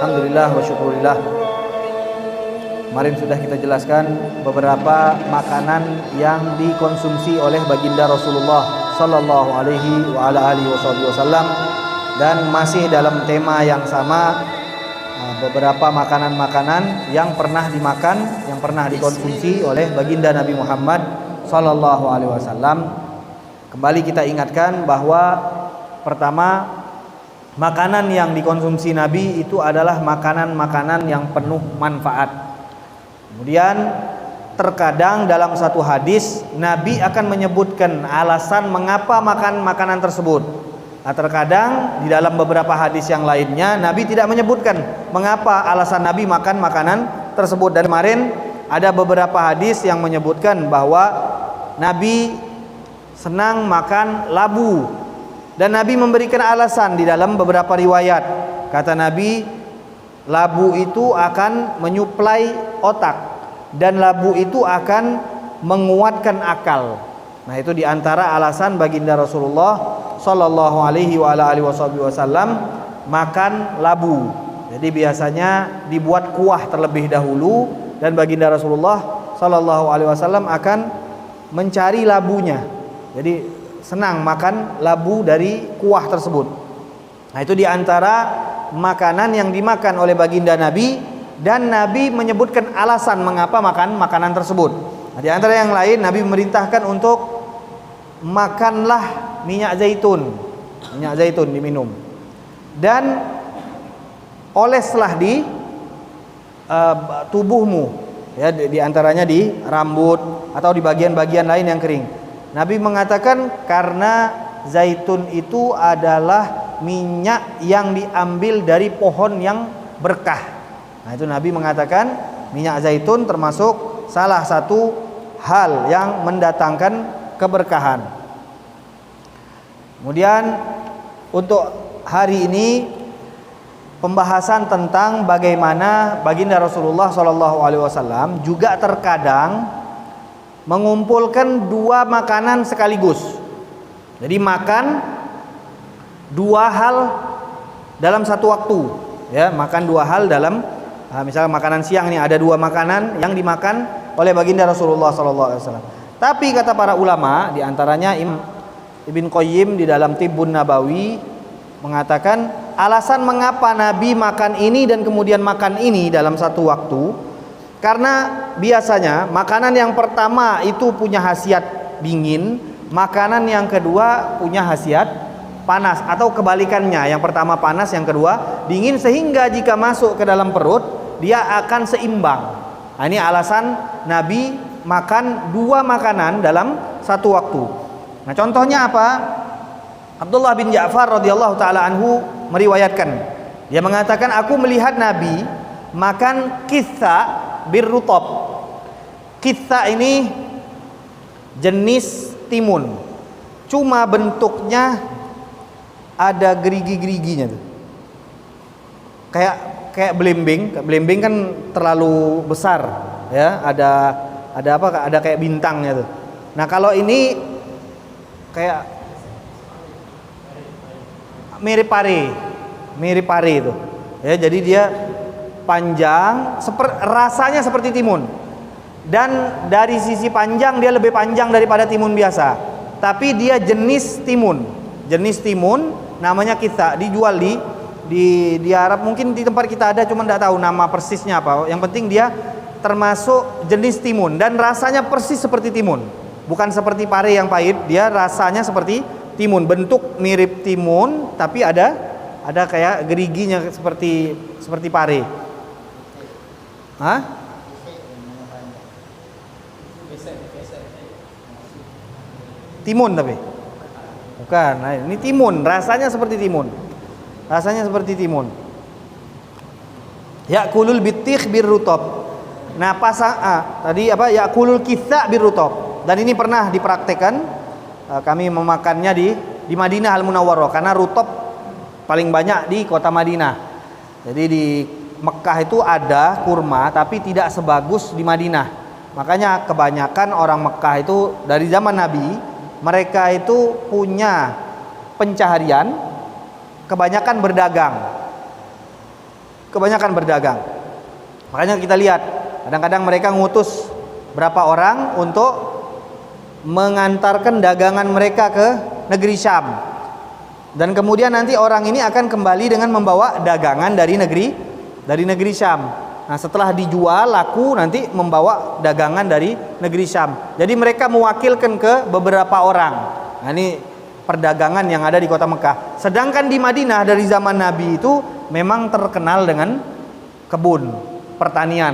Alhamdulillah wa syukurillah. Kemarin sudah kita jelaskan beberapa makanan yang dikonsumsi oleh baginda Rasulullah sallallahu alaihi wa ala alihi wasallam, dan masih dalam tema yang sama, beberapa makanan-makanan yang pernah dimakan, yang pernah dikonsumsi oleh baginda Nabi Muhammad sallallahu alaihi wasallam. Kembali kita ingatkan bahwa pertama, makanan yang dikonsumsi Nabi itu adalah makanan-makanan yang penuh manfaat. Kemudian terkadang dalam satu hadis Nabi akan menyebutkan alasan mengapa makan makanan tersebut. Nah, terkadang di dalam beberapa hadis yang lainnya Nabi tidak menyebutkan mengapa alasan Nabi makan makanan tersebut. Dan kemarin ada beberapa hadis yang menyebutkan bahwa Nabi senang makan labu, dan Nabi memberikan alasan di dalam beberapa riwayat. Kata Nabi, labu itu akan menyuplai otak, dan labu itu akan menguatkan akal. Nah, itu diantara alasan baginda Rasulullah sallallahu alaihi wa alihi wasallam makan labu. Jadi biasanya dibuat kuah terlebih dahulu, dan baginda Rasulullah sallallahu alaihi wasallam akan mencari labunya. Jadi senang makan labu dari kuah tersebut. Nah, itu diantara makanan yang dimakan oleh baginda Nabi, dan Nabi menyebutkan alasan mengapa makan makanan tersebut. Nah, di antara yang lain, Nabi memerintahkan untuk makanlah minyak zaitun diminum, dan oleslah di tubuhmu, ya, di antaranya di rambut atau di bagian-bagian lain yang kering. Nabi mengatakan karena zaitun itu adalah minyak yang diambil dari pohon yang berkah. Nah, itu Nabi mengatakan minyak zaitun termasuk salah satu hal yang mendatangkan keberkahan. Kemudian untuk hari ini pembahasan tentang bagaimana baginda Rasulullah SAW juga terkadang mengumpulkan dua makanan sekaligus. Jadi makan dua hal dalam satu waktu, ya, makan dua hal dalam misalnya makanan siang nih, ada dua makanan yang dimakan oleh baginda Rasulullah SAW. Tapi kata para ulama, diantaranya Ibn Qayyim di dalam Tibbun Nabawi mengatakan alasan mengapa Nabi makan ini dan kemudian makan ini dalam satu waktu, karena biasanya makanan yang pertama itu punya khasiat dingin, makanan yang kedua punya khasiat panas, atau kebalikannya, yang pertama panas, yang kedua dingin, sehingga jika masuk ke dalam perut dia akan seimbang. Nah, ini alasan Nabi makan dua makanan dalam satu waktu. Nah, contohnya apa? Abdullah bin Ja'far radhiyallahu taala anhu meriwayatkan, dia mengatakan, aku melihat Nabi makan kitha birrutab. Kitha ini jenis timun, cuma bentuknya ada gerigi-geriginya tuh. Kayak belimbing. Belimbing kan terlalu besar, ya. Ada apa? Ada kayak bintangnya tuh. Nah, kalau ini kayak mirip pare itu. Ya, jadi dia panjang, rasanya seperti timun, dan dari sisi panjang dia lebih panjang daripada timun biasa. Tapi dia jenis timun namanya kitha, dijual di Arab, mungkin di tempat kita ada, cuma tidak tahu nama persisnya apa. Yang penting dia termasuk jenis timun dan rasanya persis seperti timun, bukan seperti pare yang pahit. Dia rasanya seperti timun, bentuk mirip timun, tapi ada kayak geriginya seperti pare. Hah? Timun tapi bukan. Nah, ini timun, rasanya seperti timun. Yakulul bitikh birrutab. Nah, tadi apa? Yakulul kitha birrutab. Dan ini pernah dipraktekkan, kami memakannya di Madinah Al-Munawwarah, karena rutab paling banyak di kota Madinah. Jadi di Mekah itu ada kurma, tapi tidak sebagus di Madinah. Makanya kebanyakan orang Mekah itu dari zaman Nabi, mereka itu punya pencaharian, kebanyakan berdagang. kebanyakan berdagang. Makanya kita lihat kadang-kadang mereka ngutus berapa orang untuk mengantarkan dagangan mereka ke negeri Syam. Dan kemudian nanti orang ini akan kembali dengan membawa dagangan dari negeri Syam. Nah, setelah dijual laku nanti membawa dagangan dari negeri Syam. Jadi mereka mewakilkan ke beberapa orang. Nah, ini perdagangan yang ada di kota Mekah. Sedangkan di Madinah dari zaman Nabi itu memang terkenal dengan kebun, pertanian.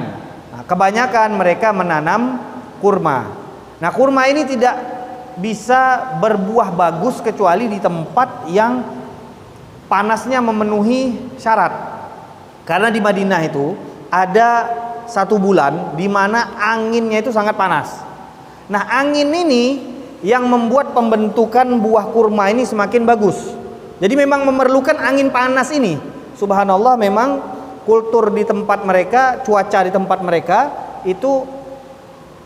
Nah, kebanyakan mereka menanam kurma. Nah, kurma ini tidak bisa berbuah bagus kecuali di tempat yang panasnya memenuhi syarat. Karena di Madinah itu ada 1 bulan di mana anginnya itu sangat panas. Nah, angin ini yang membuat pembentukan buah kurma ini semakin bagus. Jadi memang memerlukan angin panas ini. Subhanallah, memang kultur di tempat mereka, cuaca di tempat mereka itu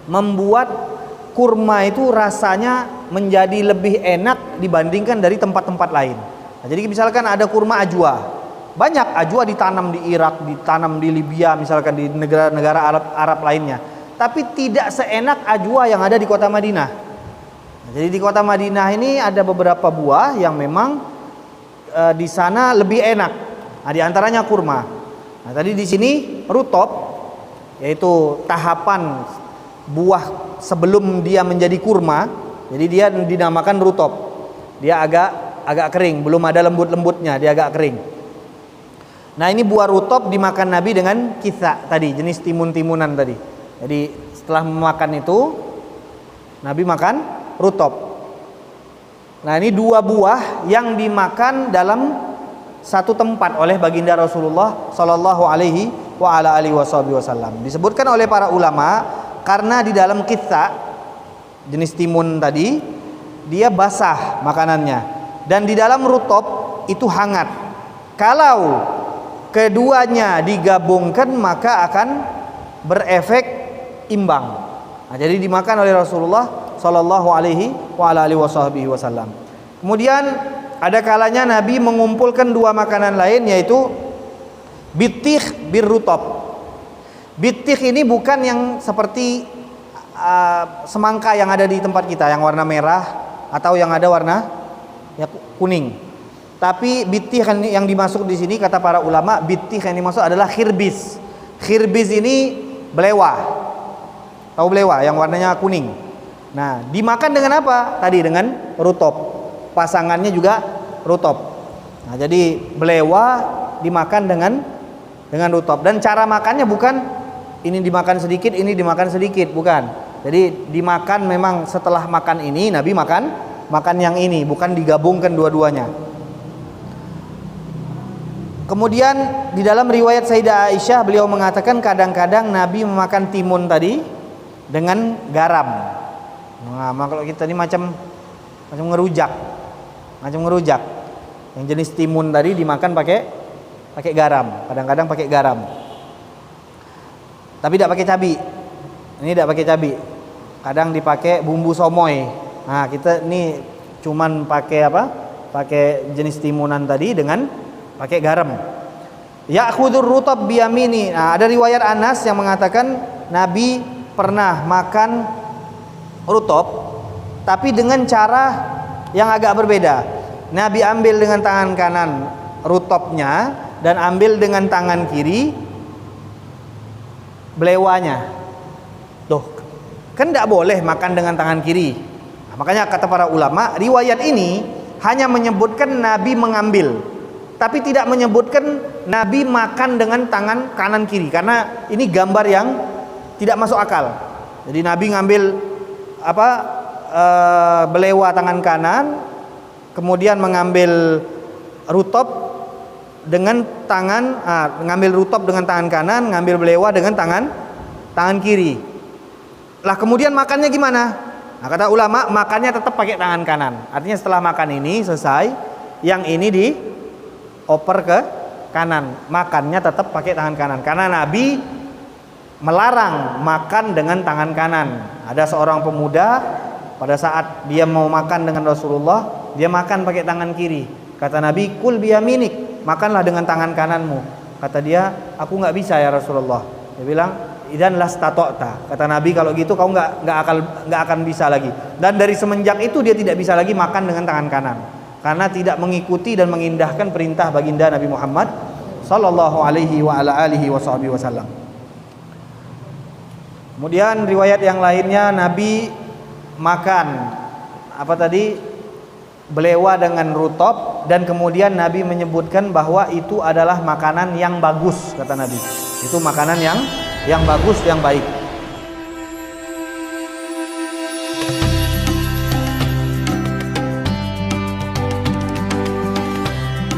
membuat kurma itu rasanya menjadi lebih enak dibandingkan dari tempat-tempat lain. Nah, jadi misalkan ada kurma ajwa, banyak ajwa ditanam di Irak, ditanam di Libya, misalkan di negara-negara Arab lainnya, tapi tidak seenak ajwa yang ada di kota Madinah. Nah, jadi di kota Madinah ini ada beberapa buah yang memang di sana lebih enak. Nah, di antaranya kurma. Nah, tadi di sini rutop, yaitu tahapan buah sebelum dia menjadi kurma. Jadi dia dinamakan rutop. Dia agak kering, belum ada lembut-lembutnya, dia agak kering. Nah, ini buah rutop dimakan Nabi dengan kitha tadi, jenis timun-timunan tadi. Jadi setelah memakan itu Nabi makan rutop. Nah, ini 2 buah yang dimakan dalam satu tempat oleh baginda Rasulullah Sallallahu Alaihi Wasallam. Disebutkan oleh para ulama karena di dalam kitha, jenis timun tadi, dia basah makanannya, dan di dalam rutop itu hangat. Kalau keduanya digabungkan maka akan berefek imbang. Nah, jadi dimakan oleh Rasulullah Sallallahu Alaihi Wasallam. Kemudian ada kalanya Nabi mengumpulkan 2 makanan lain, yaitu bitih bir rutop. Bitih ini bukan yang seperti semangka yang ada di tempat kita, yang warna merah atau yang ada warna ya kuning. Tapi bitih yang dimasuk di sini, kata para ulama, bitih yang dimasuk adalah khirbis. Khirbis ini belewa. Tahu belewa yang warnanya kuning. Nah, dimakan dengan apa? Tadi dengan rutop. Pasangannya juga rutop. Nah, jadi belewa dimakan dengan rutop. Dan cara makannya bukan ini dimakan sedikit, ini dimakan sedikit, bukan. Jadi dimakan memang setelah makan ini Nabi makan yang ini, bukan digabungkan dua-duanya. Kemudian di dalam riwayat Sayyidah Aisyah, beliau mengatakan kadang-kadang Nabi memakan timun tadi dengan garam. Nah, kalau kita ini macam ngerujak. Yang jenis timun tadi dimakan pakai garam, kadang-kadang pakai garam. Tapi tidak pakai cabai. Ini tidak pakai cabai. Kadang dipakai bumbu somoy. Nah, kita ini cuman pakai apa? Pakai jenis timunan tadi dengan pakai garam. Ya'khudur rutab biyamini. Nah, ada riwayat Anas yang mengatakan Nabi pernah makan rutab tapi dengan cara yang agak berbeda. Nabi ambil dengan tangan kanan rutopnya dan ambil dengan tangan kiri belewanya. Tuh, kan tidak boleh makan dengan tangan kiri. Nah, makanya kata para ulama, riwayat ini hanya menyebutkan Nabi mengambil, tapi tidak menyebutkan Nabi makan dengan tangan kanan kiri, karena ini gambar yang tidak masuk akal. Jadi Nabi ngambil belewa tangan kanan, kemudian mengambil rutop dengan tangan, ngambil rutop dengan tangan kanan, ngambil belewa dengan tangan kiri. Lah kemudian makannya gimana? Nah, kata ulama, makannya tetap pakai tangan kanan. Artinya setelah makan ini selesai, yang ini dioper ke kanan, makannya tetap pakai tangan kanan. Karena Nabi melarang makan dengan tangan kanan. Ada seorang pemuda pada saat dia mau makan dengan Rasulullah, dia makan pakai tangan kiri. Kata Nabi, kul biyaminik, makanlah dengan tangan kananmu. Kata dia, aku nggak bisa ya Rasulullah. Dia bilang, idan lastata'ta. Kata Nabi, kalau gitu kau nggak akan bisa lagi. Dan dari semenjak itu dia tidak bisa lagi makan dengan tangan kanan, karena tidak mengikuti dan mengindahkan perintah baginda Nabi Muhammad sallallahu alaihi wa ala alihi wasallam. Kemudian riwayat yang lainnya, Nabi makan apa tadi, belewa dengan rutop, dan kemudian Nabi menyebutkan bahwa itu adalah makanan yang bagus, kata Nabi. Itu makanan yang bagus, yang baik.